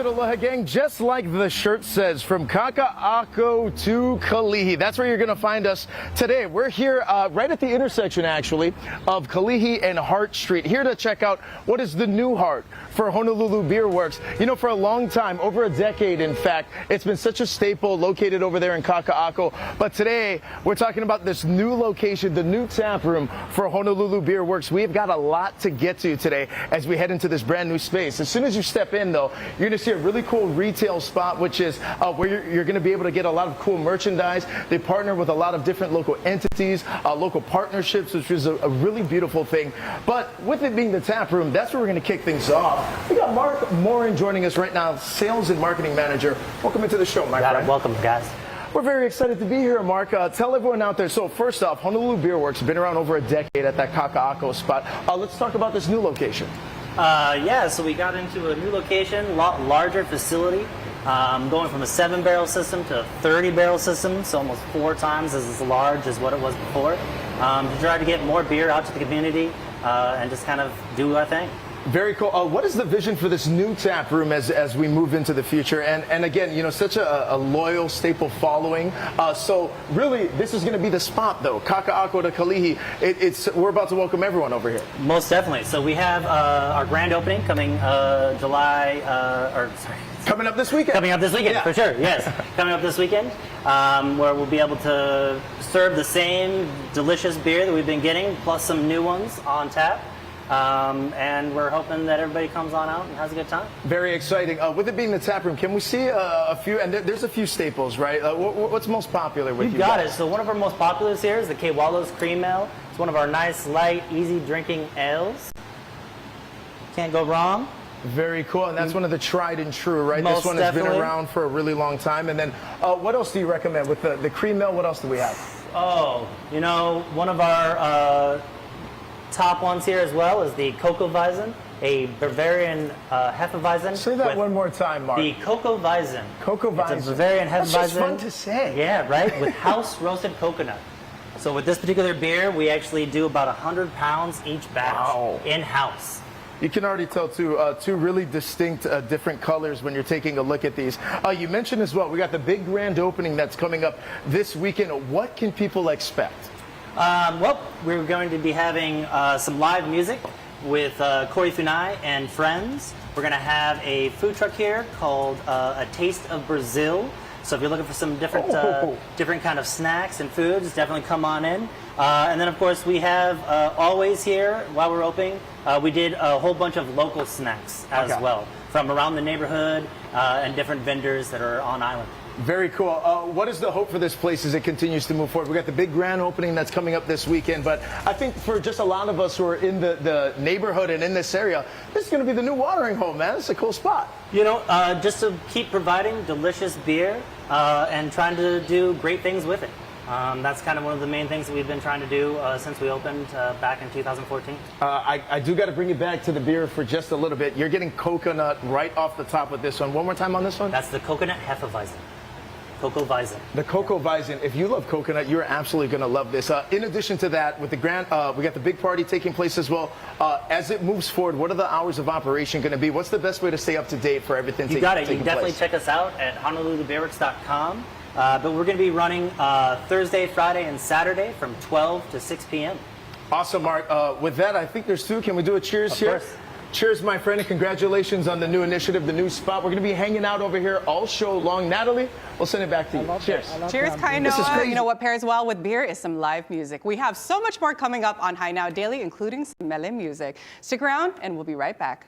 it, Aloha Gang. Just like the shirt says, from Kalauao to Kalihi. That's where you're going to find us today. We're here right at the intersection, actually, of Kalihi and Hart Street, here to check out what is the new heart for Honolulu Beer Works. You know, for a long time, over a decade, in fact, it's been such a staple located over there in Kalauao. But today, we're talking about this new location, the new tap room for Honolulu Beer Works. We've got a lot to get to today as we head into this brand new space. As soon as you step in, though, you're going to see a really cool retail spot, which is where you're going to be able to get a lot of cool merchandise. They partner with a lot of different local entities, local partnerships, which is a really beautiful thing. But with it being the tap room, that's where we're going to kick things off. We got Mark Morin joining us right now, Sales and Marketing Manager. Welcome into the show, my friend. Welcome, guys. We're very excited to be here, Mark. Tell everyone out there. So first off, Honolulu Beer Works has been around over a decade at that Kalauao spot. Let's talk about this new location. So we got into a new location, a lot larger facility, going from a 7-barrel system to a 30-barrel system, so almost 4 times as large as what it was before, to try to get more beer out to the community and just kind of do our thing. Very cool. What is the vision for this new tap room as we move into the future? And again, you know, such a loyal, staple following. So really, this is going to be the spot, though. Kalauao to Kalihi. We're about to welcome everyone over here. Most definitely. So we have our grand opening coming Coming up this weekend. Coming up this weekend, yeah. For sure, yes. Coming up this weekend, where we'll be able to serve the same delicious beer that we've been getting, plus some new ones on tap. And we're hoping that everybody comes on out and has a good time. Very exciting. With it being the tap room, can we see a few? And there's a few staples, right? What's most popular with you? You got it. So one of our most popular here is the Kalauao's Cream Ale. It's one of our nice, light, easy drinking ales. Can't go wrong. Very cool, and that's one of the tried and true, right? Most this one definitely. has been around for a really long time. And then, what else do you recommend with the cream ale? What else do we have? Oh, you know, one of our top ones here as well is the Kokoweizen, a Bavarian Hefeweizen. Say that one more time, Mark. The Kokoweizen. Kokoweizen. It's a Bavarian Hefeweizen. That's just fun to say. Yeah, right? With house roasted coconut. So with this particular beer, we actually do about 100 pounds each batch. Wow. In-house. You can already tell two really distinct different colors when you're taking a look at these. You mentioned as well, we got the big grand opening that's coming up this weekend. What can people expect? Well, we're going to be having some live music with Corey Funai and friends. We're going to have a food truck here called A Taste of Brazil. So if you're looking for some different different kind of snacks and foods, definitely come on in. And then, of course, we have always here, while we're opening, we did a whole bunch of local snacks as well, from around the neighborhood and different vendors that are on island. Very cool. What is the hope for this place as it continues to move forward? We got the big grand opening that's coming up this weekend, but I think for just a lot of us who are in the neighborhood and in this area, this is going to be the new watering hole, man. It's a cool spot. You know, just to keep providing delicious beer and trying to do great things with it. That's kind of one of the main things that we've been trying to do since we opened back in 2014. I do got to bring you back to the beer for just a little bit. You're getting coconut right off the top with this one. One more time on this one? That's the coconut Hefeweizen. Kokoweizen. The Kokoweizen. If you love coconut, you're absolutely going to love this. In addition to that, with the grand, we got the big party taking place as well. As it moves forward, what are the hours of operation going to be? What's the best way to stay up to date for everything taking place? You got it. You can definitely check us out at HonoluluBeerWorks.com. But we're going to be running Thursday, Friday, and Saturday from 12 to 6 p.m. Awesome, Mark. With that, I think there's 2. Can we do a cheers here? Of course. Cheers, my friend, and congratulations on the new initiative, the new spot. We're going to be hanging out over here all show long. Natalie, we'll send it back to you. Cheers. Cheers, Kainoa. You know what pairs well with beer is some live music. We have so much more coming up on High Now Daily, including some Mele music. Stick around, and we'll be right back.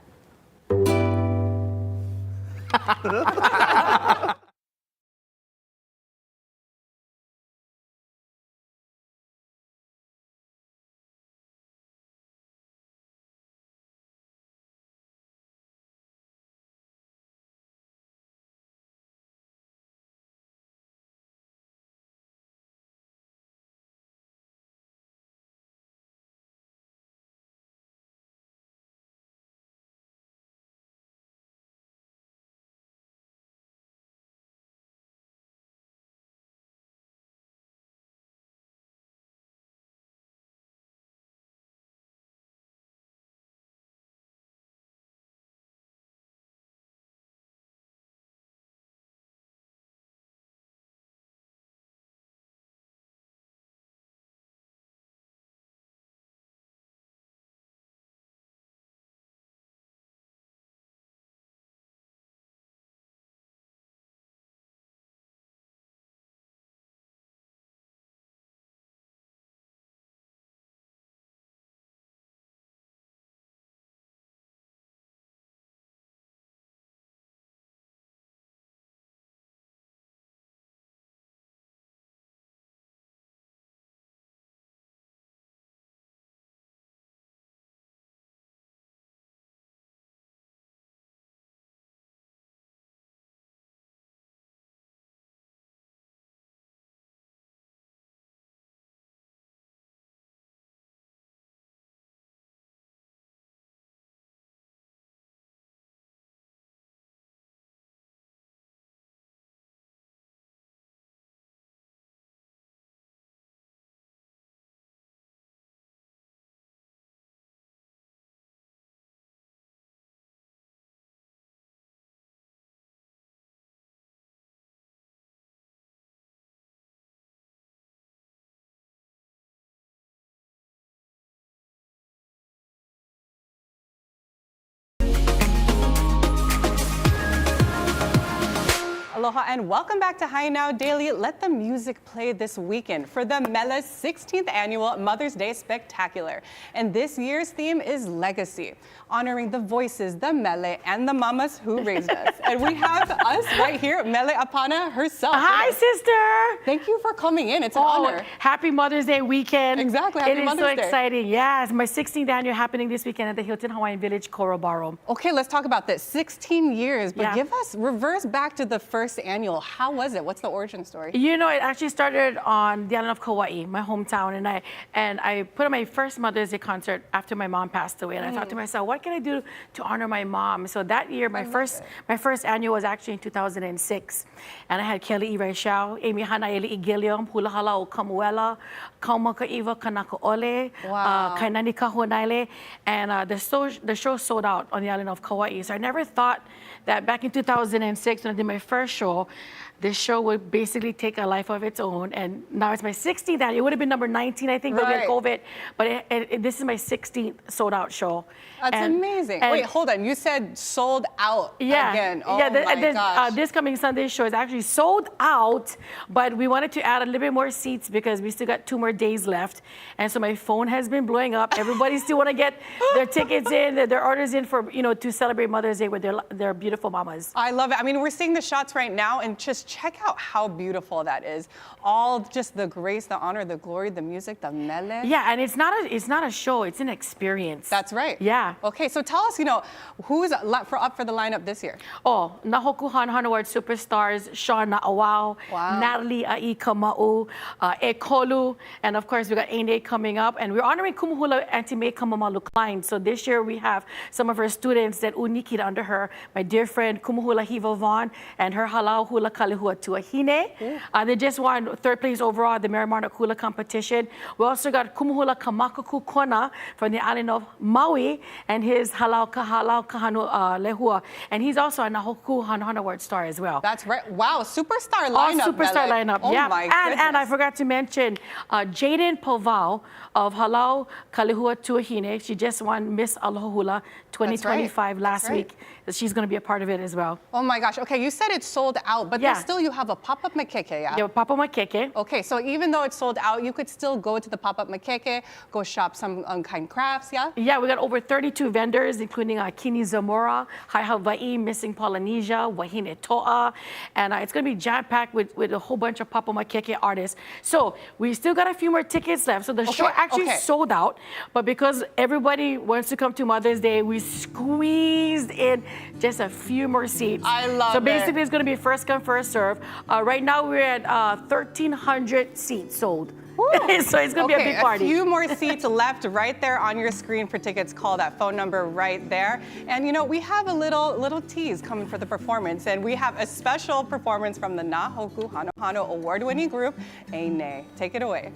Aloha and welcome back to High Now Daily. Let the music play this weekend for the Mele's 16th annual Mother's Day Spectacular. And this year's theme is Legacy, honoring the voices, the Mele, and the mamas who raised us. And we have us right here, Mele Apana herself. Hi, sister. Thank you for coming in. It's an honor. Happy Mother's Day weekend. Exactly. Happy Mother's It is so Day. exciting. Yes, my 16th annual happening this weekend at the Hilton Hawaiian Village, Korobaro. Okay, let's talk about this. 16 years, but Yeah. reverse back to the first annual. How was it? What's the origin story? You know, it actually started on the island of Kauai, my hometown, and I put on my first Mother's Day concert after my mom passed away, and I thought to myself, what can I do to honor my mom? So that year, my first annual was actually in 2006, and I had Kalihi Raishao, Amy Hanaeli Igilium, Hula Halao Kamuela, Kaumaka Iva Kanaka Ole, Wow. Kainani Kahunaile, and the show sold out on the island of Kauai. So I never thought that back in 2006, when I did my first show, this show would basically take a life of its own. And now it's my 16th annual. It would have been number 19, I think, but we had Right. COVID. But this is my 16th sold out show. That's amazing. Wait, hold on. You said sold out again. Oh my gosh. This coming Sunday show is actually sold out, but we wanted to add a little bit more seats because we still got 2 more days left. And so my phone has been blowing up. Everybody still want to get their tickets in, their orders in for, to celebrate Mother's Day with their beautiful mamas. I love it. I mean, we're seeing the shots right now, and just check out how beautiful that is. All just the grace, the honor, the glory, the music, the Mele. Yeah, and it's not a show, it's an experience. That's right. Yeah. Okay, so tell us, who's up for the lineup this year? Oh, Nahoku Hanaward superstars, Sean Na'awao, Wow. Natalie Ai Kama'u, Ekolu, and of course we got Ane coming up, and we're honoring Kumuhula Auntie May Kamamalu Klein. So this year we have some of her students that unikita under her, my dear friend Kumuhula Hiva Vaughn and her Halau Hula Kalihua Tuahine. They just won 3rd place overall at the Marimarna Hula competition. We also got Kumuhula Kamakaku Kona from the island of Maui and his Halau Kahanu Lehua. And he's also a Nahoku Hanaward star as well. That's right. Wow, superstar lineup. Superstar Mele. lineup, Oh yeah. my And I goodness. forgot to mention Jaden Povao of Halau Kalihua Tuahine. She just won Miss Aloha Hula 2025 last That's right. week. She's going to be a part of it as well. Oh my gosh. Okay, you said it's sold out, but Yeah. then still you have a pop-up makeke, yeah? Yeah, Papa Makeke. Okay, so even though it's sold out, you could still go to the pop-up makeke, go shop some unkind crafts, yeah? Yeah, we got over 32 vendors, including Kini Zamora, Hai Hawaii, Missing Polynesia, Wahine Toa, and it's going to be jam-packed with a whole bunch of Papa Makeke artists. So we still got a few more tickets left. So the show actually sold out, but because everybody wants to come to Mother's Day, we squeezed in just a few more seats. I love So it. basically, it's going to be first come, first serve. Right now, we're at 1,300 seats sold. So it's going to be a big party. A few more seats left right there on your screen for tickets. Call that phone number right there. And we have a little tease coming for the performance, and we have a special performance from the Nahoku Hano award-winning group, Ane. Take it away.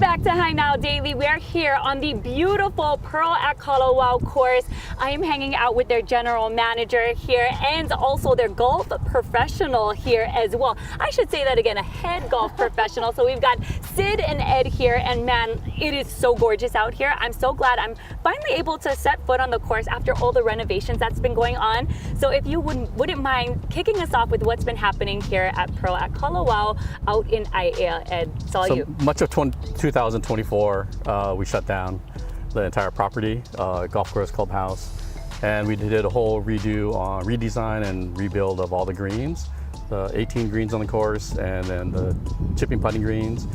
back to High Now Daily. We are here on the beautiful Pearl at Kalauao course. I am hanging out with their general manager here and also their golf professional here as well. I should say that again, a head golf professional. So we've got Sid and Ed here, and man, it is so gorgeous out here. I'm so glad I'm finally able to set foot on the course after all the renovations that's been going on. So if you wouldn't mind kicking us off with what's been happening here at Pearl at Kalauao out in Aiea, Ed, it's all you. Much of 2024, we shut down the entire property, golf course, clubhouse, and we did a whole redesign and rebuild of all the greens, the 18 greens on the course, and then the chipping putting greens,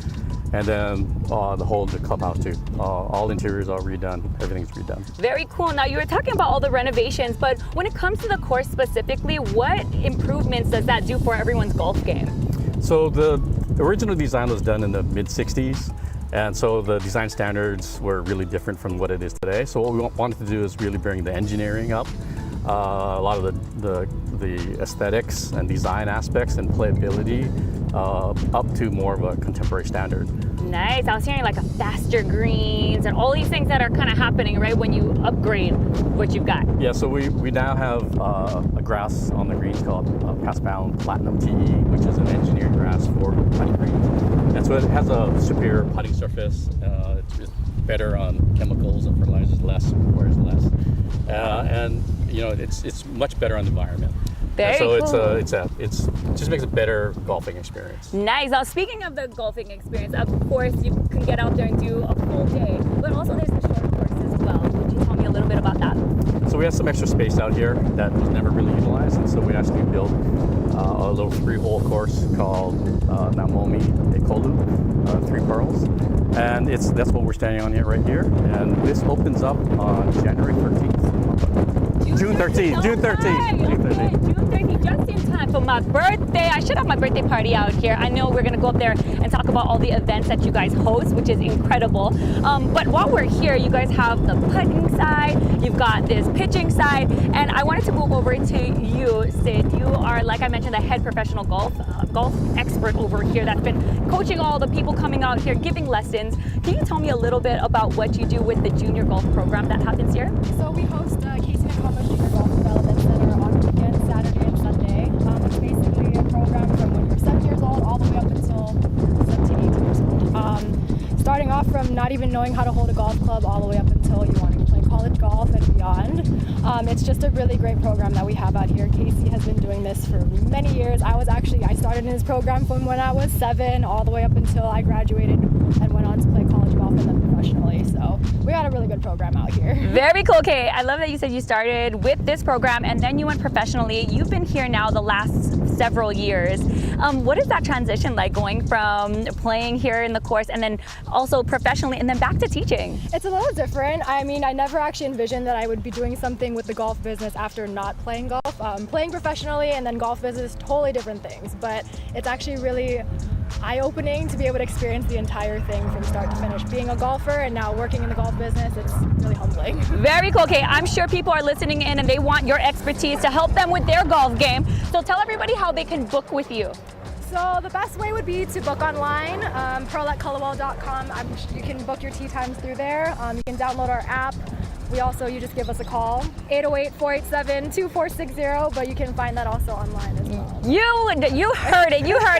and then the clubhouse too. All interiors are redone, everything's redone. Very cool. Now you were talking about all the renovations, but when it comes to the course specifically, what improvements does that do for everyone's golf game? So the original design was done in the mid-60s, and so the design standards were really different from what it is today. So what we wanted to do is really bring the engineering up, a lot of the aesthetics and design aspects and playability up to more of a contemporary standard. Nice. I was hearing like a faster greens and all these things that are kind of happening right when you upgrade what you've got. Yeah, so we now have a grass on the greens called Pass-Bound Platinum TE, which is an engineered grass for putting greens. And so it has a superior putting surface. It's better on chemicals and fertilizers, requires less. And you know, it's much better on the environment. Very so cool. it just makes a better golfing experience. Nice. Now, speaking of the golfing experience, of course, you can get out there and do a full day, but also there's the short course as well. Would you tell me a little bit about that? So we have some extra space out here that was never really utilized, and so we actually built a little 3-hole course called Namomi Ekolu, 3 pearls, and that's what we're standing on here right here. And this opens up on January 13th. June 13th. June 13th. June 13th, just in time for my birthday. I should have my birthday party out here. I know we're gonna go up there and talk about all the events that you guys host, which is incredible. But while we're here, you guys have the putting side, you've got this pitching side, and I wanted to move over to you, Sid. You are, like I mentioned, the head professional golf expert over here that's been coaching all the people coming out here, giving lessons. Can you tell me a little bit about what you do with the junior golf program that happens here? So we host Casey and Junior Golf Development Center on weekends, Saturday and Sunday. It's basically a program from when you're 7 years old all the way up until 17, 18 years old. Starting off from not even knowing how to hold a golf club all the way up until you wanting to play college golf and beyond. It's just a really great program that we have out here. Casey has been doing this for many years. I started in his program from when I was 7 all the way up until I graduated and went on to play college golf and then professionally. So we got a really good program out here. Very cool. Okay, I love that you said you started with this program and then you went professionally. You've been here now the last several years. What is that transition like, going from playing here in the course and then also professionally and then back to teaching? It's a little different. I mean, I never actually envisioned that I would be doing something with the golf business after not playing golf. Playing professionally and then golf business, totally different things. But it's actually really eye-opening to be able to experience the entire thing from start to finish. Being a golfer and now working in the golf business, it's really humbling. Very cool. Okay, I'm sure people are listening in and they want your expertise to help them with their golf game. So tell everybody how they can book with you. So the best way would be to book online, pearl@kalauao.com. You can book your tee times through there. You can download our app. You just give us a call, 808-487-2460, but you can find that also online as well. You heard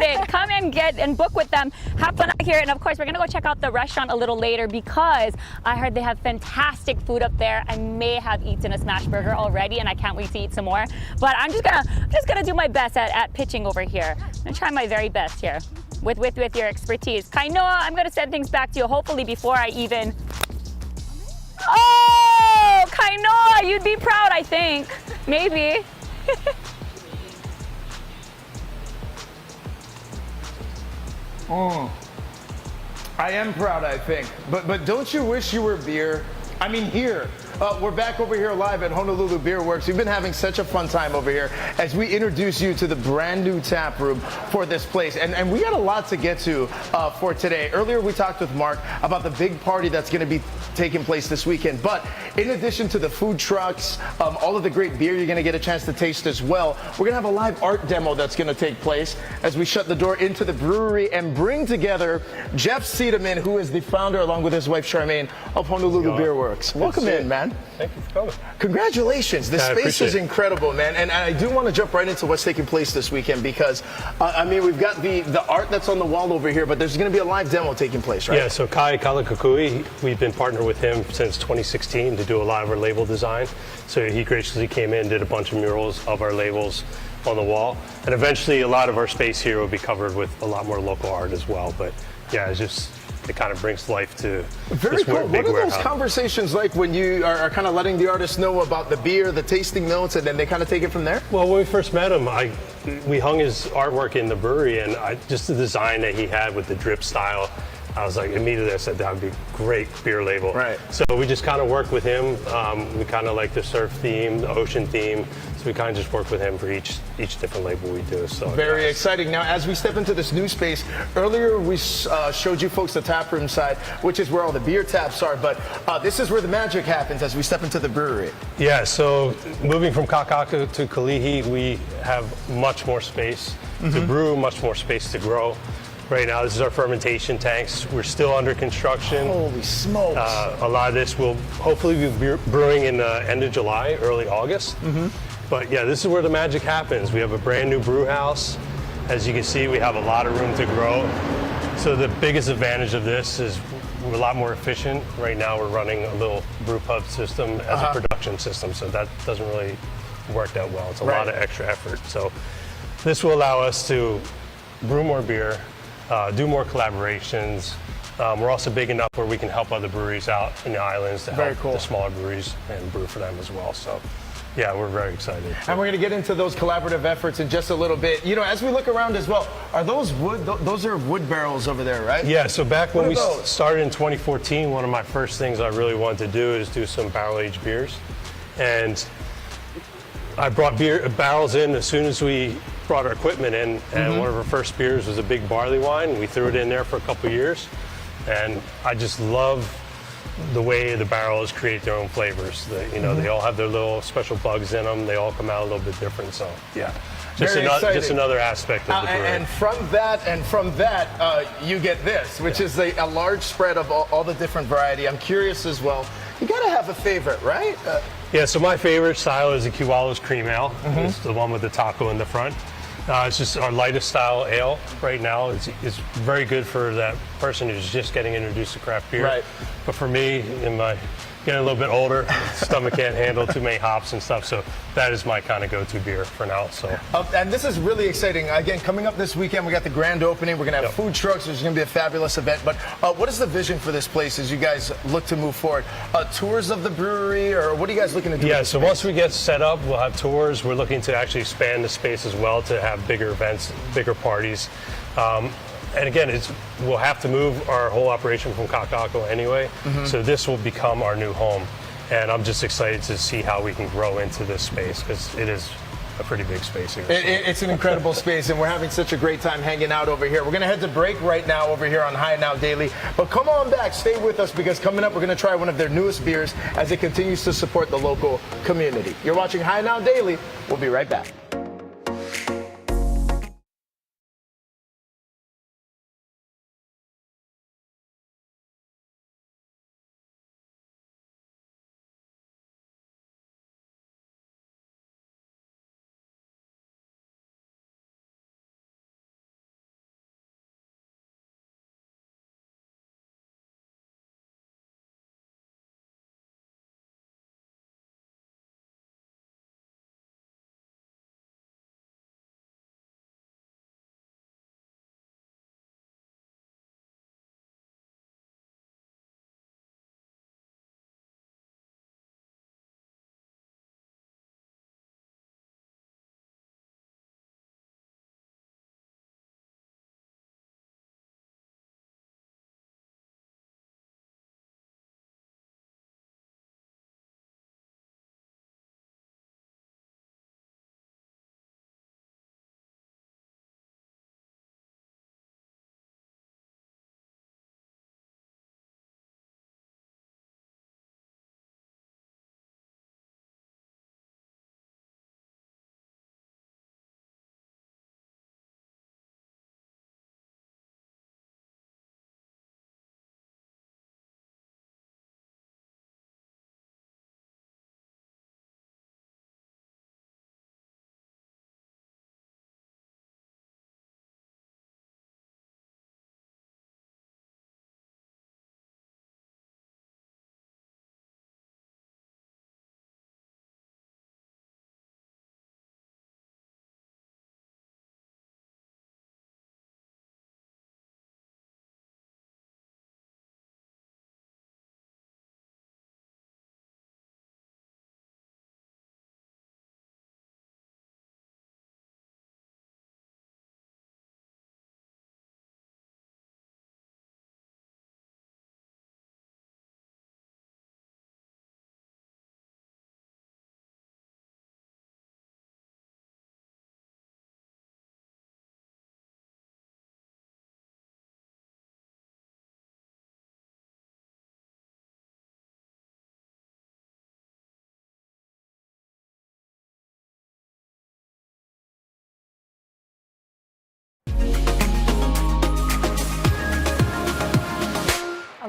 it. Come and get and book with them. Have fun out here. And of course, we're gonna go check out the restaurant a little later because I heard they have fantastic food up there. I may have eaten a smash burger already and I can't wait to eat some more. But I'm just gonna do my best at pitching over here. I'm gonna try my very best here with your expertise. Kainoa, I'm gonna send things back to you hopefully before I even. Oh, Kainoa, you'd be proud, I think. Maybe. I am proud, I think. But don't you wish you were beer? I mean, here. We're back over here live at Honolulu Beer Works. We've been having such a fun time over here as we introduce you to the brand new tap room for this place. And we got a lot to get to for today. Earlier we talked with Mark about the big party that's going to be taking place this weekend. But in addition to the food trucks, all of the great beer you're going to get a chance to taste as well, we're going to have a live art demo that's going to take place as we shut the door into the brewery and bring together Jeff Siedemann, who is the founder, along with his wife Charmaine, of Honolulu Beer Works. Welcome in, man. Thank you for coming. Congratulations. The space is incredible, man. And I do want to jump right into what's taking place this weekend because, I mean, we've got the art that's on the wall over here, but there's going to be a live demo taking place, right? Yeah, so Kai Kalakukui, we've been partnered with him since 2016 to do a lot of our label design. So he graciously came in, did a bunch of murals of our labels on the wall. And eventually a lot of our space here will be covered with a lot more local art as well. But yeah, it kind of brings life to Very this cool. big What are warehouse. those conversations like when you are kind of letting the artists know about the beer, the tasting notes, and then they kind of take it from there? Well, when we first met him, we hung his artwork in the brewery, and just the design that he had with the drip style, I was like, immediately I said that would be a great beer label. Right. So we just kind of worked with him. We kind of like the surf theme, the ocean theme. So we kind of just worked with him for each different label we do. So Very exciting. Now, as we step into this new space, earlier we showed you folks the tap room side, which is where all the beer taps are. But this is where the magic happens as we step into the brewery. Yeah, so moving from Kakaka to Kalihi, we have much more space to brew, much more space to grow. Right now, this is our fermentation tanks. We're still under construction. Holy smokes. A lot of this will hopefully be brewing in the end of July, early August. But yeah, this is where the magic happens. We have a brand new brew house. As you can see, we have a lot of room to grow. So the biggest advantage of this is we're a lot more efficient. Right now, we're running a little brew pub system as a production system, so that doesn't really work that well. It's a lot of extra effort. So this will allow us to brew more beer, do more collaborations. We're also big enough where we can help other breweries out in the islands to help the smaller breweries and brew for them as well. So yeah, we're very excited. And we're going to get into those collaborative efforts in just a little bit. You know, as we look around as well, are those wood? Those are wood barrels over there, right? Yeah, so back when we started in 2014, one of my first things I really wanted to do is do some barrel-aged beers. And I brought barrels in as soon as we brought our equipment in, and one of our first beers was a big barley wine. We threw it in there for a couple of years, and I just love the way the barrels create their own flavors. They all have their little special bugs in them. They all come out a little bit different. So yeah, just another aspect of the brewery. And from that, you get this, which is a large spread of all the different variety. I'm curious as well. You got to have a favorite, right? Yeah, so my favorite style is the Kiwala's Cream Ale. It's the one with the taco in the front. It's just our lightest style ale right now. It's very good for that person who's just getting introduced to craft beer. Right. But for me, getting a little bit older, stomach can't handle too many hops and stuff. So that is my kind of go-to beer for now. So. And this is really exciting. Again, coming up this weekend, we got the grand opening. We're going to have food trucks. There's going to be a fabulous event. But what is the vision for this place as you guys look to move forward? Tours of the brewery, or what are you guys looking to do? Yeah, so once we get set up, we'll have tours. We're looking to actually expand the space as well to have bigger events, bigger parties. And again, we'll have to move our whole operation from Kakako anyway, so this will become our new home. And I'm just excited to see how we can grow into this space because it is a pretty big space here. It's an incredible space, and we're having such a great time hanging out over here. We're going to head to break right now over here on High Now Daily. But come on back, stay with us, because coming up, we're going to try one of their newest beers as it continues to support the local community. You're watching High Now Daily. We'll be right back.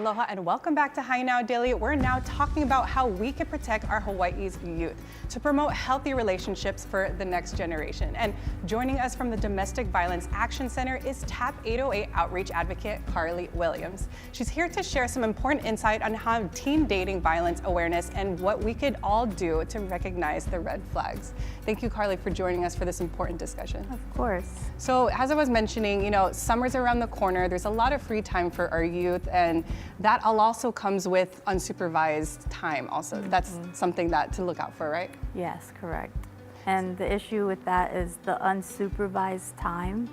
Aloha and welcome back to Hi Now Daily. We're now talking about how we can protect our Hawaii's youth to promote healthy relationships for the next generation. And joining us from the Domestic Violence Action Center is TAP 808 Outreach Advocate Carly Williams. She's here to share some important insight on how teen dating violence awareness and what we could all do to recognize the red flags. Thank you, Carly, for joining us for this important discussion. Of course. So as I was mentioning, summer's around the corner. There's a lot of free time for our youth, and that also comes with unsupervised time also. That's something to look out for, right? Yes, correct. And the issue with that is the unsupervised time.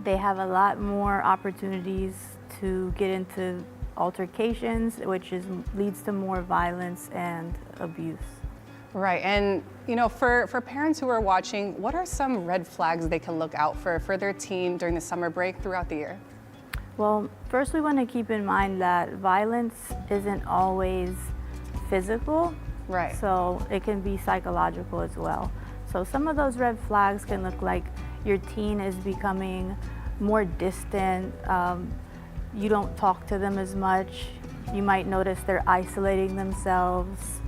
They have a lot more opportunities to get into altercations, which leads to more violence and abuse. Right, and for parents who are watching, what are some red flags they can look out for their teen during the summer break throughout the year? Well, first we want to keep in mind that violence isn't always physical. Right. So it can be psychological as well. So some of those red flags can look like your teen is becoming more distant. You don't talk to them as much. You might notice they're isolating themselves.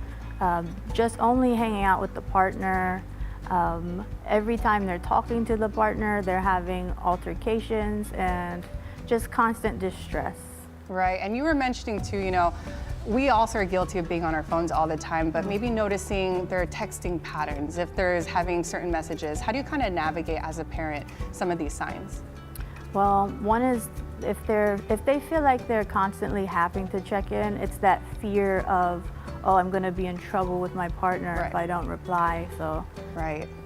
Just only hanging out with the partner. Every time they're talking to the partner, they're having altercations and just constant distress. Right, and you were mentioning too, we also are guilty of being on our phones all the time, but maybe noticing their texting patterns, if there's having certain messages. How do you kind of navigate as a parent some of these signs? Well, one is if they feel like they're constantly having to check in, it's that fear of, oh, I'm going to be in trouble with my partner if I don't reply. So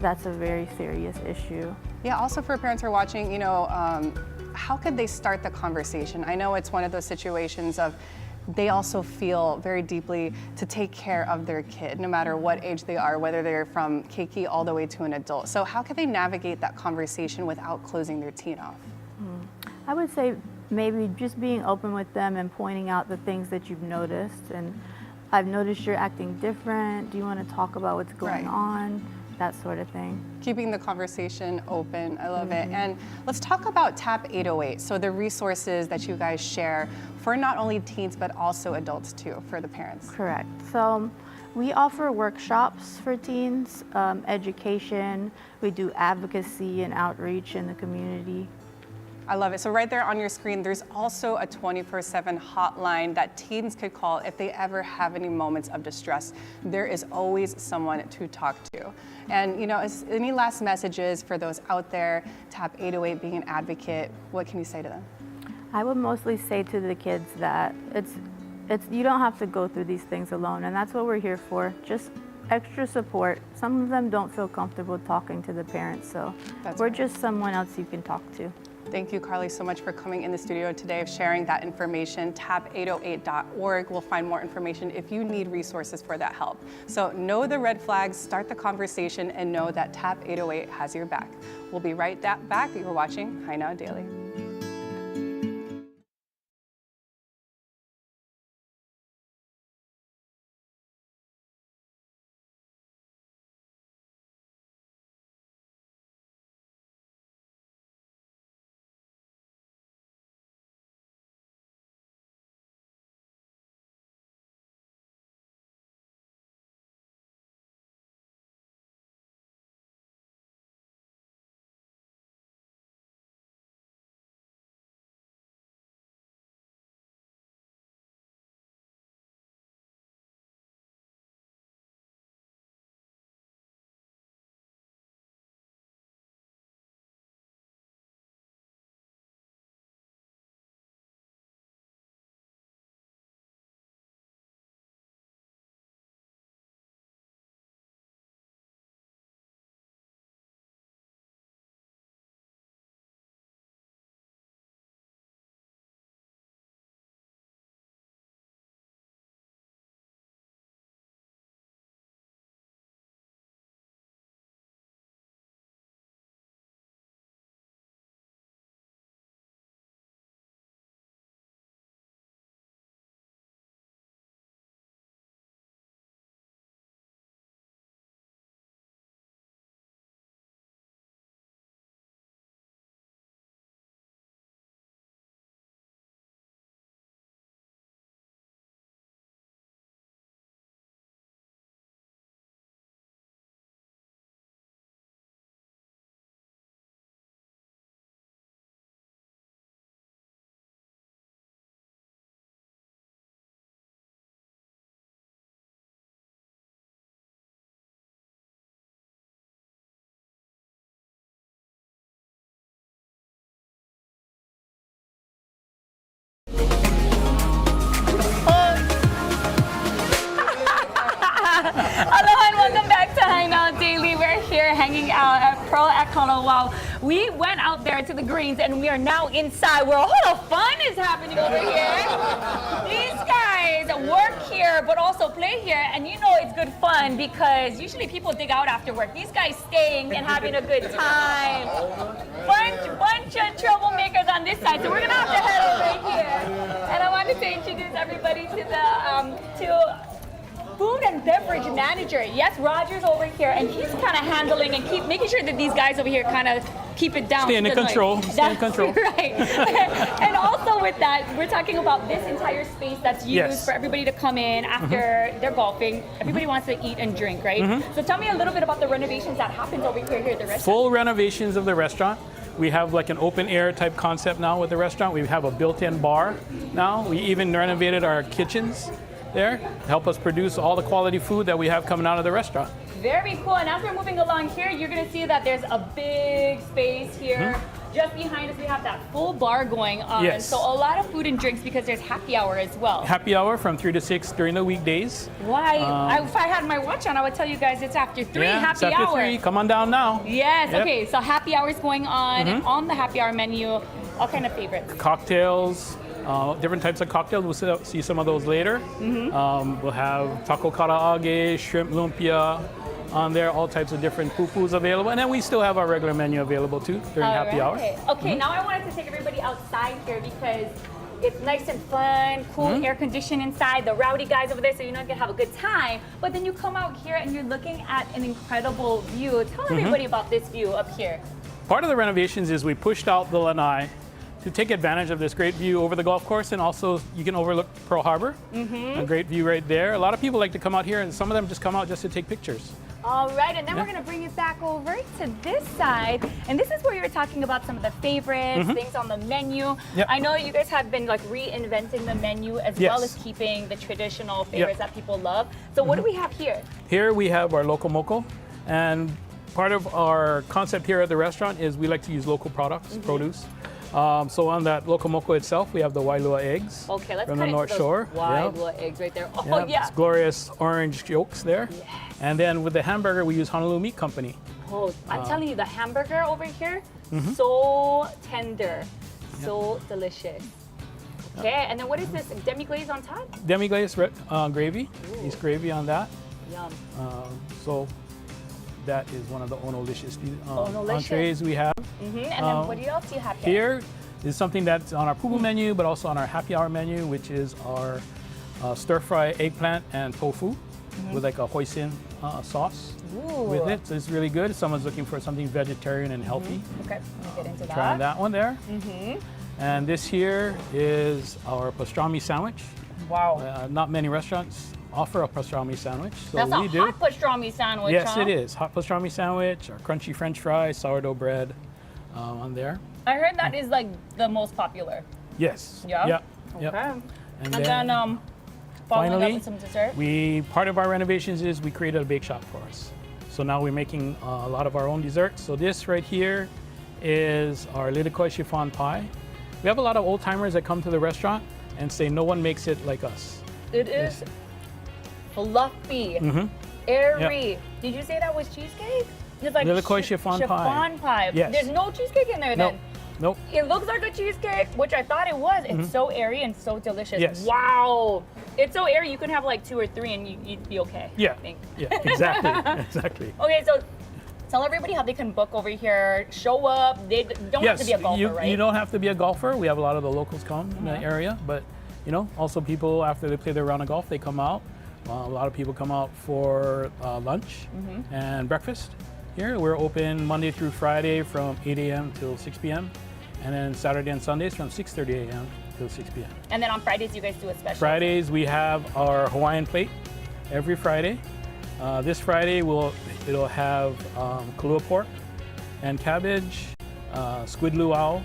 that's a very serious issue. Yeah, also for parents who are watching, how could they start the conversation? I know it's one of those situations of they also feel very deeply to take care of their kid, no matter what age they are, whether they're from keiki all the way to an adult. So how can they navigate that conversation without closing their teen off? I would say maybe just being open with them and pointing out the things that you've noticed. And I've noticed you're acting different. Do you want to talk about what's going on? That sort of thing. Keeping the conversation open, I love it. And let's talk about TAP 808, so the resources that you guys share for not only teens, but also adults too, for the parents. Correct. So we offer workshops for teens, education, we do advocacy and outreach in the community. I love it. So right there on your screen, there's also a 24/7 hotline that teens could call if they ever have any moments of distress. There is always someone to talk to. And any last messages for those out there, TAP 808 being an advocate, what can you say to them? I would mostly say to the kids that you don't have to go through these things alone, and that's what we're here for. Just extra support. Some of them don't feel comfortable talking to the parents, so we're just someone else you can talk to. Thank you, Carly, so much for coming in the studio today, sharing that information. tap808.org will find more information if you need resources for that help. So know the red flags, start the conversation, and know that TAP 808 has your back. We'll be right back. You're watching Hi Now Daily. Daily. We're here hanging out at Pearl at Kalauao. We went out there to the greens and we are now inside where a lot of fun is happening over here. These guys work here but also play here, and you know it's good fun because usually people dig out after work. These guys staying and having a good time. Bunch of troublemakers on this side, so we're gonna have to head over here. And I wanted to introduce everybody to the food and beverage manager. Yes, Roger's over here, and he's kind of handling and keep making sure that these guys over here kind of keep it down. Stay in control. Stay in control. Right. And also with that, we're talking about this entire space that's used for everybody to come in after they're golfing. Everybody wants to eat and drink, right? So tell me a little bit about the renovations that happens over here at the restaurant. Full renovations of the restaurant. We have like an open air type concept now with the restaurant. We have a built-in bar now. We even renovated our kitchens there to help us produce all the quality food that we have coming out of the restaurant. Very cool. And as we're moving along here, you're going to see that there's a big space here. Just behind us, we have that full bar going on. Yes. So a lot of food and drinks because there's happy hour as well. Happy hour from 3 to 6 during the weekdays. Why? If I had my watch on, I would tell you guys it's after 3, happy it's after hour. 3. Come on down now. Yes. Okay. So happy hour is going on, and on the happy hour menu, all kind of favorites. Cocktails. Different types of cocktails. We'll see some of those later. We'll have taco karaage, shrimp lumpia on there, all types of different poo-poos available. And then we still have our regular menu available too during happy hour. Okay, now I wanted to take everybody outside here because it's nice and fun, cool air conditioned inside, the rowdy guys over there, so you're not gonna have a good time. But then you come out here and you're looking at an incredible view. Tell everybody about this view up here. Part of the renovations is we pushed out the lanai to take advantage of this great view over the golf course, and also you can overlook Pearl Harbor. A great view right there. A lot of people like to come out here, and some of them just come out just to take pictures. All right, and then we're gonna bring it back over to this side, and this is where you were talking about some of the favorites, things on the menu. I know you guys have been like reinventing the menu as well as keeping the traditional favorites that people love. So what do we have here? Here we have our local moco, and part of our concept here at the restaurant is we like to use local products, produce. So on that local moco itself, we have the Wailua eggs from the North Shore. Wailua eggs right there. Oh yeah. It's glorious orange yolks there. Yes. And then with the hamburger, we use Honolulu Meat Company. Oh, I'm telling you, the hamburger over here, so tender, so delicious. Okay, and then what is this, demi-glaze on top? Demi-glaze gravy, yeast gravy on that. Yum. So that is one of the Onolicious entrees we have. And then what else do you have here? Here is something that's on our pupu menu, but also on our happy hour menu, which is our stir-fry eggplant and tofu with like a hoisin sauce with it. So it's really good if someone's looking for something vegetarian and healthy. Okay, let me get into that. Try that one there. And this here is our pastrami sandwich. Wow. Not many restaurants offer a pastrami sandwich. So That's we do. Hot pastrami sandwich, Yes, huh? it is. Hot pastrami sandwich, our crunchy French fries, sourdough bread on there. I heard that is like the most popular. Yes. Yeah? Yep. Okay. Yep. And then following up finally, with some dessert. part of our renovations is we created a bake shop for us. So now we're making a lot of our own desserts. So this right here is our Lidikoi chiffon pie. We have a lot of old timers that come to the restaurant and say no one makes it like us. It is fluffy, airy. Yep. Did you say that was cheesecake? It's like Lidikoi chiffon pie. Yes. There's no cheesecake in there then? Nope. It looks like a cheesecake, which I thought it was. It's so airy and so delicious. Yes. Wow. It's so airy, you can have like 2 or 3 and you'd be okay. Yeah. I think. Yeah, exactly. Exactly. Okay, so tell everybody how they can book over here, show up. They don't have to be a golfer, right? You don't have to be a golfer. We have a lot of the locals come in the area, but also people after they play their round of golf, they come out. A lot of people come out for lunch and breakfast. Here we're open Monday through Friday from 8 a.m. till 6 p.m. and then Saturday and Sundays from 6:30 a.m. till 6 p.m. And then on Fridays you guys do a special. Fridays we have our Hawaiian plate every Friday. This Friday it'll have kalua pork and cabbage, squid luau,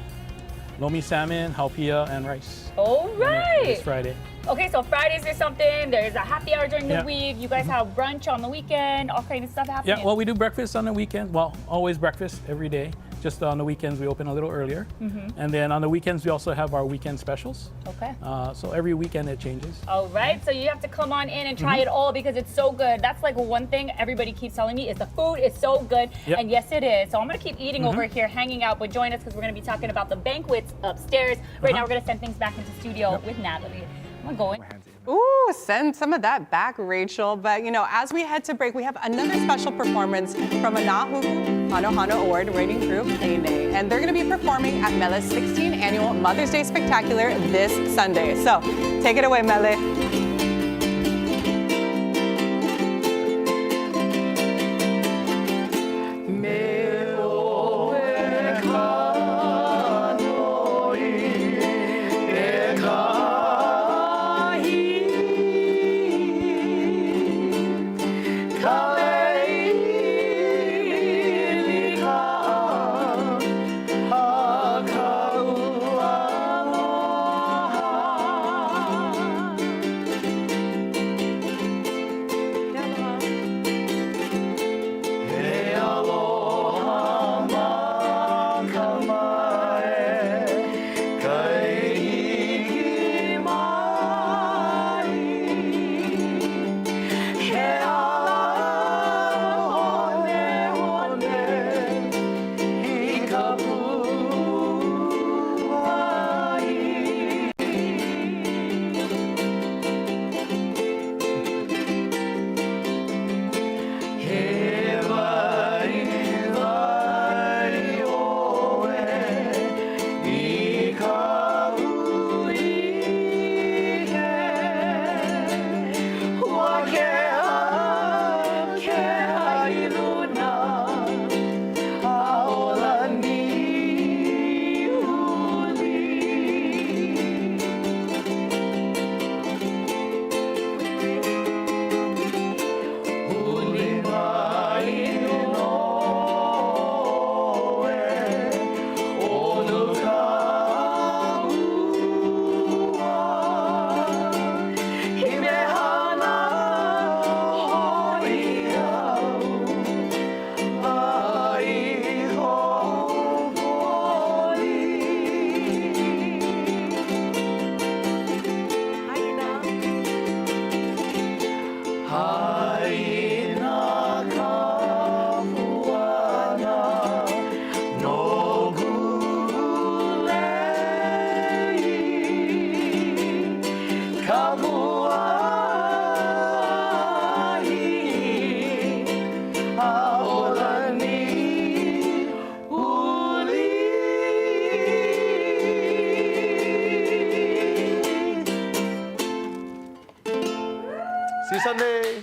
lomi salmon, haupia, and rice. All right. This Friday. Okay, so Fridays there's something. There's a happy hour during the week. You guys have brunch on the weekend. All kind of stuff happening. Yeah, well, we do breakfast on the weekend. Well, always breakfast every day. Just on the weekends, we open a little earlier. And then on the weekends, we also have our weekend specials. Okay. So every weekend it changes. All right, so you have to come on in and try it all because it's so good. That's like one thing everybody keeps telling me is the food is so good. Yep. And yes, it is. So I'm going to keep eating over here, hanging out, but join us because we're going to be talking about the banquets upstairs. Right now, we're going to send things back into studio with Natalie. I'm going to go in. Ooh, send some of that back, Rachel. But, you know, as we head to break, we have another special performance from a Nahu Hano award-winning group, Ene. And they're going to be performing at Mele's 16th Annual Mother's Day Spectacular this Sunday. So, take it away, Mele. See you Sunday.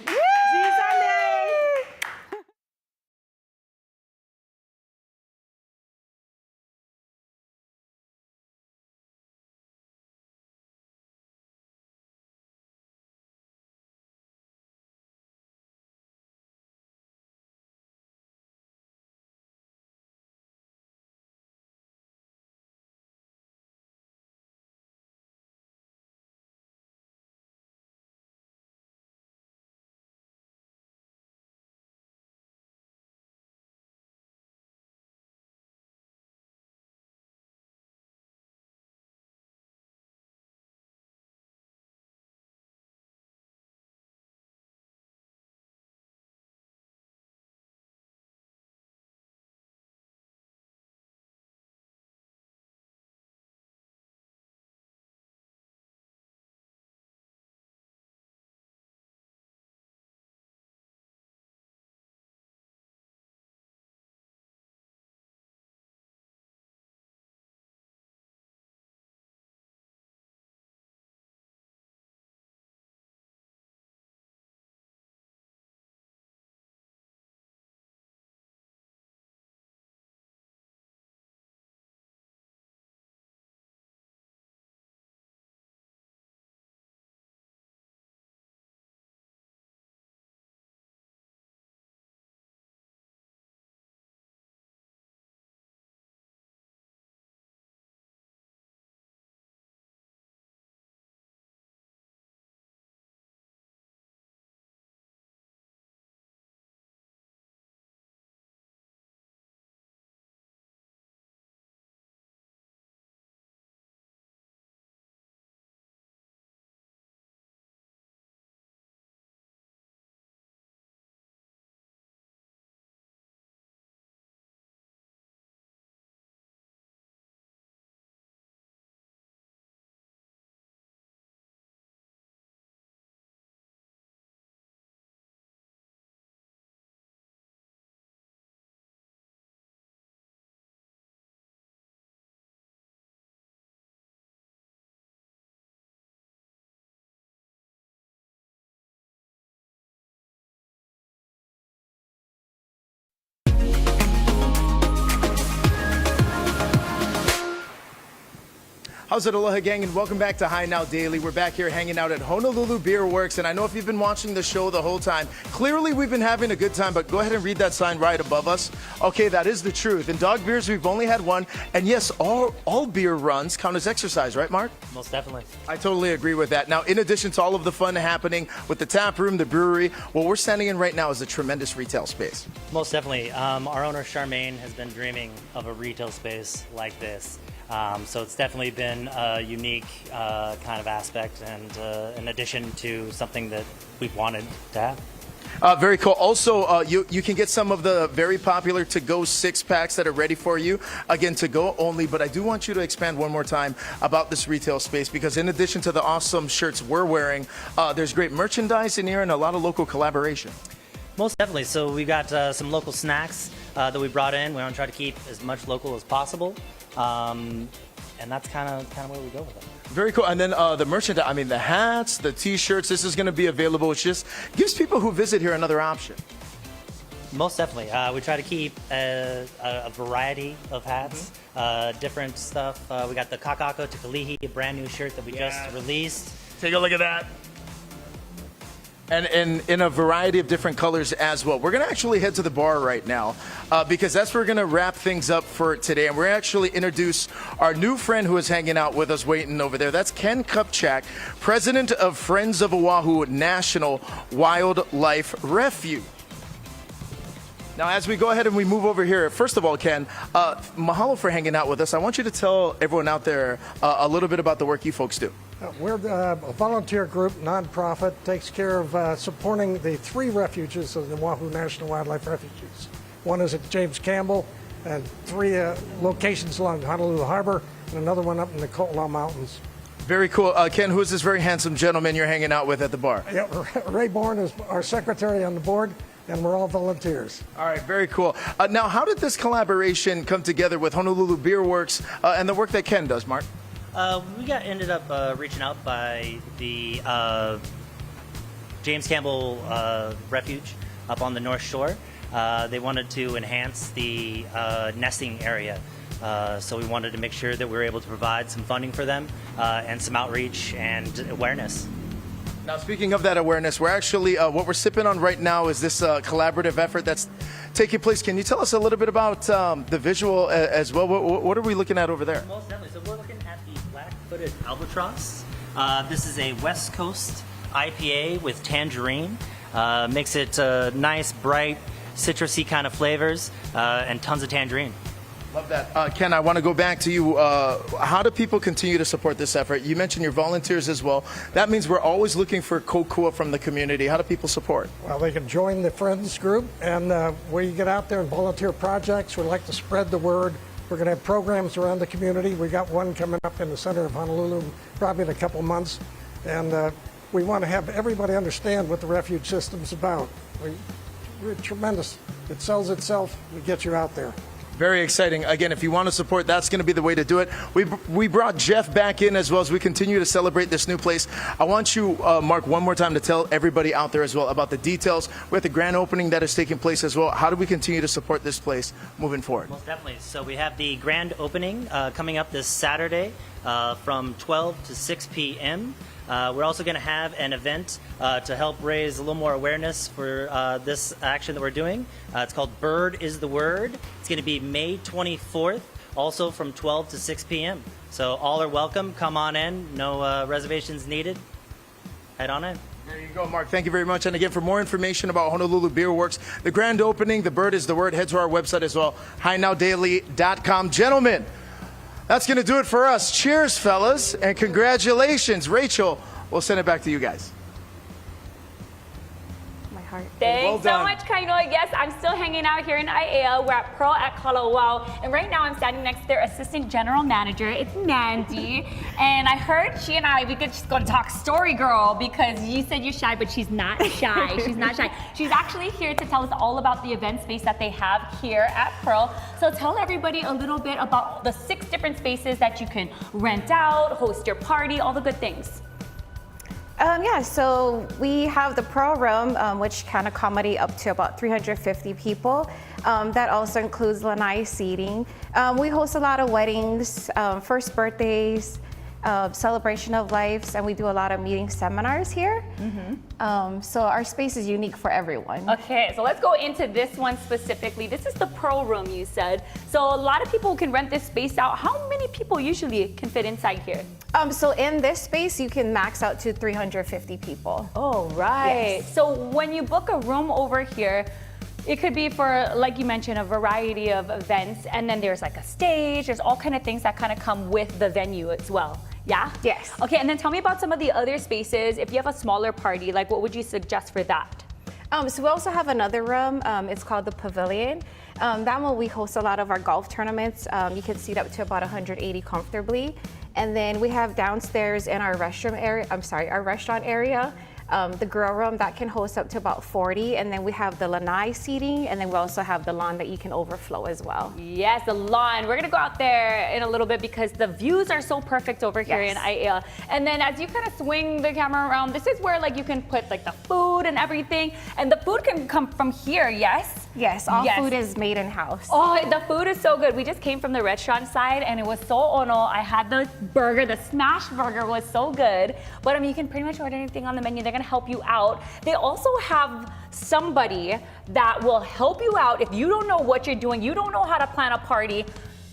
How's it, aloha gang, and welcome back to High Now Daily. We're back here hanging out at Honolulu Beer Works, and I know if you've been watching the show the whole time, clearly we've been having a good time, but go ahead and read that sign right above us. Okay, that is the truth. In dog beers, we've only had one, and yes, all beer runs count as exercise, right, Mark? Most definitely. I totally agree with that. Now, in addition to all of the fun happening with the tap room, the brewery, what we're standing in right now is a tremendous retail space. Most definitely. Our owner, Charmaine, has been dreaming of a retail space like this. So it's definitely been a unique kind of aspect and in addition to something that we've wanted to have. Very cool. Also, you can get some of the very popular to-go six-packs that are ready for you. Again, to-go only, but I do want you to expand one more time about this retail space because in addition to the awesome shirts we're wearing, there's great merchandise in here and a lot of local collaboration. Most definitely. So we got some local snacks that we brought in. We want to try to keep as much local as possible. And that's kind of where we go with it. Very cool. And then the merchandise, I mean, the hats, the T-shirts, this is going to be available. It just gives people who visit here another option. Most definitely. We try to keep a variety of hats, different stuff. We got the Kaka'ako to Kalihi, a brand new shirt that we just released. Take a look at that. And in a variety of different colors as well. We're going to actually head to the bar right now because that's where we're going to wrap things up for today. And we're actually introduce our new friend who is hanging out with us waiting over there. That's Ken Kupchak, president of Friends of Oahu National Wildlife Refuge. Now, as we go ahead and we move over here, first of all, Ken, mahalo for hanging out with us. I want you to tell everyone out there a little bit about the work you folks do. We're a volunteer group, nonprofit, takes care of supporting the 3 refuges of the Oahu National Wildlife Refuges. One is at James Campbell, and 3 locations along Honolulu Harbor, and another one up in the Kalauao Mountains. Very cool. Ken, who is this very handsome gentleman you're hanging out with at the bar? Yeah, Ray Bourne is our secretary on the board, and we're all volunteers. All right, very cool. Now, how did this collaboration come together with Honolulu Beer Works and the work that Ken does, Mark? We ended up reaching out by the James Campbell Refuge up on the North Shore. They wanted to enhance the nesting area. So we wanted to make sure that we were able to provide some funding for them and some outreach and awareness. Now, speaking of that awareness, we're actually, what we're sipping on right now is this collaborative effort that's taking place. Can you tell us a little bit about the visual as well? What are we looking at over there? Most definitely. So we're looking at the black-footed albatross. This is a West Coast IPA with tangerine. Makes it nice, bright, citrusy kind of flavors and tons of tangerine. Love that. Ken, I want to go back to you. How do people continue to support this effort? You mentioned your volunteers as well. That means we're always looking for kokua from the community. How do people support? Well, they can join the Friends group, and we get out there and volunteer projects. We like to spread the word. We're going to have programs around the community. We got one coming up in the center of Honolulu probably in a couple months. And we want to have everybody understand what the refuge system's about. We're tremendous. It sells itself. We get you out there. Very exciting. Again, if you want to support, that's going to be the way to do it. We brought Jeff back in as well as we continue to celebrate this new place. I want you, Mark, one more time to tell everybody out there as well about the details with the grand opening that is taking place as well. How do we continue to support this place moving forward? Most definitely. So we have the grand opening coming up this Saturday from 12 to 6 p.m. We're also going to have an event to help raise a little more awareness for this action that we're doing. It's called Bird is the Word. It's going to be May 24th, also from 12 to 6 p.m. So all are welcome. Come on in. No reservations needed. Head on in. There you go, Mark. Thank you very much. And again, for more information about Honolulu Beer Works, the grand opening, the Bird is the Word, head to our website as well, highnowdaily.com. Gentlemen, that's going to do it for us. Cheers, fellas, and congratulations. Rachel, we'll send it back to you guys. My heart. Thanks so much, Kainoa. Yes, I'm still hanging out here in Aiea. We're at Pearl at Kalauao. And right now I'm standing next to their assistant general manager. It's Mandy. And I heard she and I, we could just go and talk story girl because you said you're shy, but she's not shy. She's not shy. She's actually here to tell us all about the event space that they have here at Pearl. So tell everybody a little bit about the 6 different spaces that you can rent out, host your party, all the good things. Yeah, so we have the Pearl Room, which can accommodate up to about 350 people. That also includes lanai seating. We host a lot of weddings, first birthdays, celebration of lives, and we do a lot of meeting seminars here. So our space is unique for everyone. Okay, so let's go into this one specifically. This is the Pro Room, you said. So a lot of people can rent this space out. How many people usually can fit inside here? So in this space, you can max out to 350 people. Oh, right. Yes. So when you book a room over here, it could be for, like you mentioned, a variety of events, and then there's like a stage, there's all kind of things that kind of come with the venue as well. Yeah? Yes. Okay, and then tell me about some of the other spaces. If you have a smaller party, like what would you suggest for that? So we also have another room. It's called the Pavilion. That one we host a lot of our golf tournaments. You can seat up to about 180 comfortably. And then we have downstairs in our restroom area, our restaurant area, the grill room that can host up to about 40. And then we have the lanai seating, and then we also have the lawn that you can overflow as well. Yes, the lawn. We're gonna go out there in a little bit because the views are so perfect over here in Aiea. And then as you kind of swing the camera around, this is where like you can put like the food and everything. And the food can come from here, yes? Yes, all food is made in-house. Oh, the food is so good. We just came from the restaurant side and it was so ono. I had the burger, the smash burger was so good. But I mean, you can pretty much order anything on the menu. They're gonna help you out. They also have somebody that will help you out. If you don't know what you're doing, you don't know how to plan a party,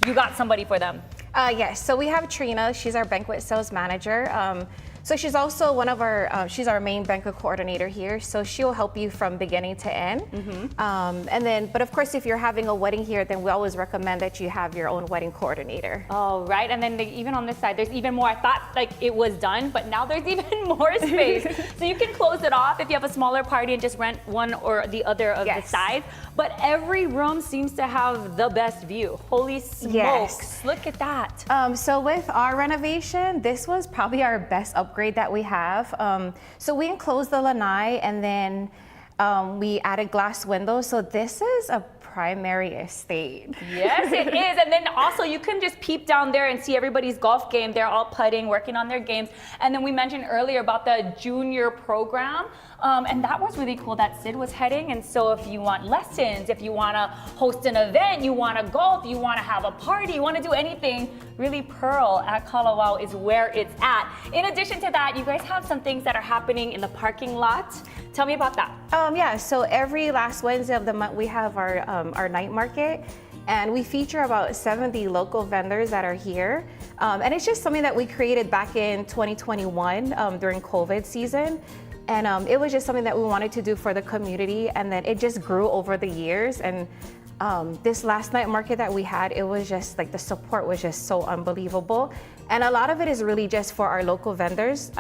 you got somebody for them. Yes, so we have Trina. She's our banquet sales manager. So she's also one of our, she's our main banquet coordinator here. So she'll help you from beginning to end. And then, but of course, if you're having a wedding here, then we always recommend that you have your own wedding coordinator. Oh, right. And then even on this side, there's even more. I thought like it was done, but now there's even more space. So you can close it off if you have a smaller party and just rent one or the other of the sides. But every room seems to have the best view. Holy smokes. Look at that. So with our renovation, this was probably our best upgrade that we have. So we enclosed the lanai, and then we added glass windows. So this is a primary estate. Yes, it is. And then also you can just peep down there and see everybody's golf game. They're all putting, working on their games. And then we mentioned earlier about the junior program. And that was really cool that Sid was heading. And so if you want lessons, if you want to host an event, you want to golf, you want to have a party, you want to do anything, really Pearl at Kalauao is where it's at. In addition to that, you guys have some things that are happening in the parking lot. Tell me about that. Yeah, so every last Wednesday of the month, we have our night market. And we feature about 70 local vendors that are here. And it's just something that we created back in 2021 during COVID season. And it was just something that we wanted to do for the community, and then it just grew over the years. And this last night market that we had, it was just like the support was just so unbelievable. And a lot of it is really just for our local vendors.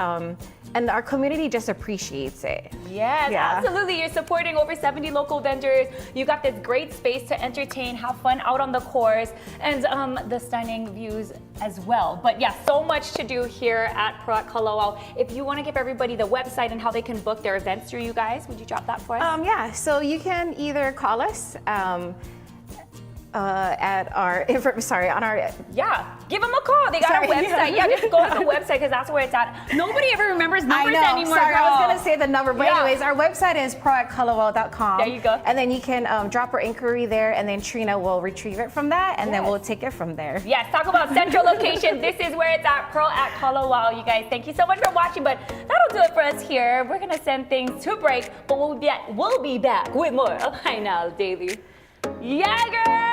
And our community just appreciates it. Yes, absolutely. You're supporting over 70 local vendors. You got this great space to entertain, have fun out on the course, and the stunning views as well. But yeah, so much to do here at Pro at Kalauao. If you want to give everybody the website and how they can book their events through you guys, would you drop that for us? Yeah, so you can either call us at our, on our... Yeah, give them a call. They got our website. Yeah, just go on the website because that's where it's at. Nobody ever remembers numbers anymore, Sorry, girl. I was going to say the number. But anyways, our website is pro@kalauao.com. There you go. And then you can drop our inquiry there, and then Trina will retrieve it from that, and then we'll take it from there. Yes, talk about central location. This is where it's at, Pro at Kalauao. You guys, thank you so much for watching, but that'll do it for us here. We're going to send things to break, but we'll be back with more of Hi Now Daily. Yeah, girl!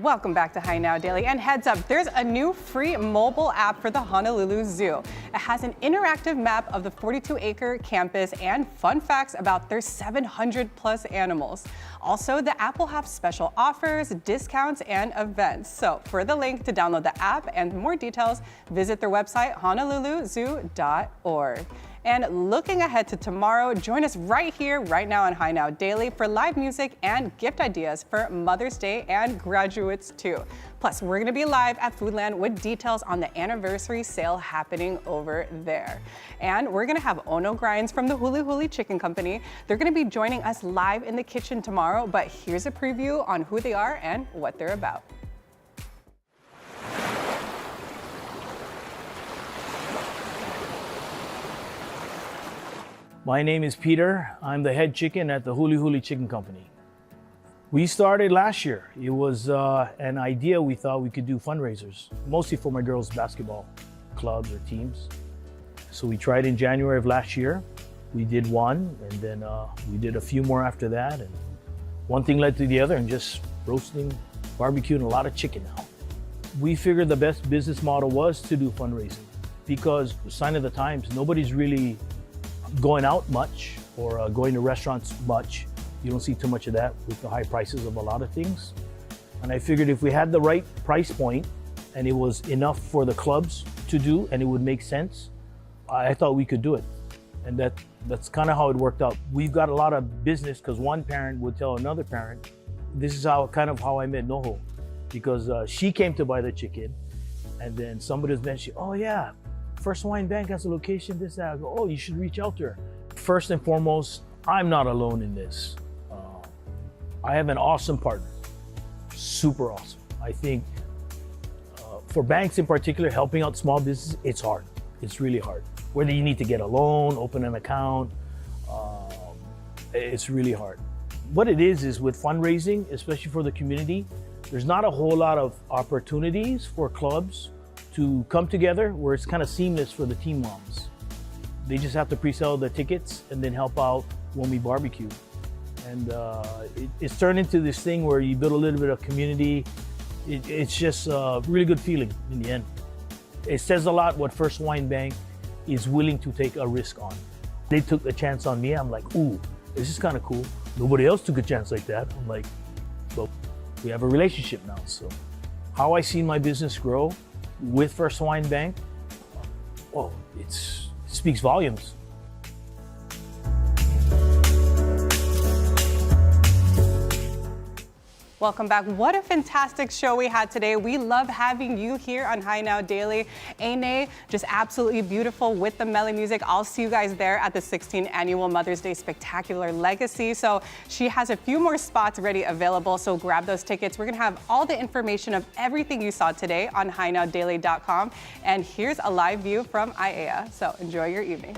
Welcome back to Hi Now Daily. And heads up, there's a new free mobile app for the Honolulu Zoo. It has an interactive map of the 42-acre campus and fun facts about their 700 plus animals. Also, the app will have special offers, discounts, and events. So for the link to download the app and more details, visit their website, honoluluzoo.org. And looking ahead to tomorrow, join us right here, right now on Hi Now Daily for live music and gift ideas for Mother's Day and graduates too. Plus, we're going to be live at Foodland with details on the anniversary sale happening over there. And we're going to have Ono Grinds from the Huli Huli Chicken Company. They're going to be joining us live in the kitchen tomorrow, but here's a preview on who they are and what they're about. My name is Peter. I'm the head chicken at the Huli Huli Chicken Company. We started last year. It was an idea we thought we could do fundraisers, mostly for my girls' basketball clubs or teams. So we tried in January of last year. We did one, and then we did a few more after that. And one thing led to the other, and just roasting, barbecuing a lot of chicken now. We figured the best business model was to do fundraising because, sign of the times, nobody's really going out much or going to restaurants much. You don't see too much of that with the high prices of a lot of things. And I figured if we had the right price point and it was enough for the clubs to do and it would make sense, I thought we could do it. And that's kind of how it worked out. We've got a lot of business because one parent would tell another parent. This is how I met Noho, because she came to buy the chicken and then somebody was mentioning, oh yeah, First Hawaiian Bank has a location, this, that. I go, oh, you should reach out to her. First and foremost, I'm not alone in this. I have an awesome partner, super awesome. I think for banks in particular, helping out small businesses, it's hard. It's really hard. Whether you need to get a loan, open an account, it's really hard. What it is with fundraising, especially for the community, there's not a whole lot of opportunities for clubs to come together where it's kind of seamless for the team moms. They just have to pre-sell the tickets and then help out when we barbecue. And it's turned into this thing where you build a little bit of community. It's just a really good feeling in the end. It says a lot what First Hawaiian Bank is willing to take a risk on. They took a chance on me. I'm like, ooh, this is kind of cool. Nobody else took a chance like that. I'm like, well, we have a relationship now. So how I see my business grow with First Hawaiian Bank, well, it speaks volumes. Welcome back. What a fantastic show we had today. We love having you here on Hi Now Daily. Ane, just absolutely beautiful with the Mele music. I'll see you guys there at the 16th Annual Mother's Day Spectacular Legacy. So she has a few more spots ready available, so grab those tickets. We're going to have all the information of everything you saw today on hinowdaily.com. And here's a live view from IAEA. So enjoy your evening.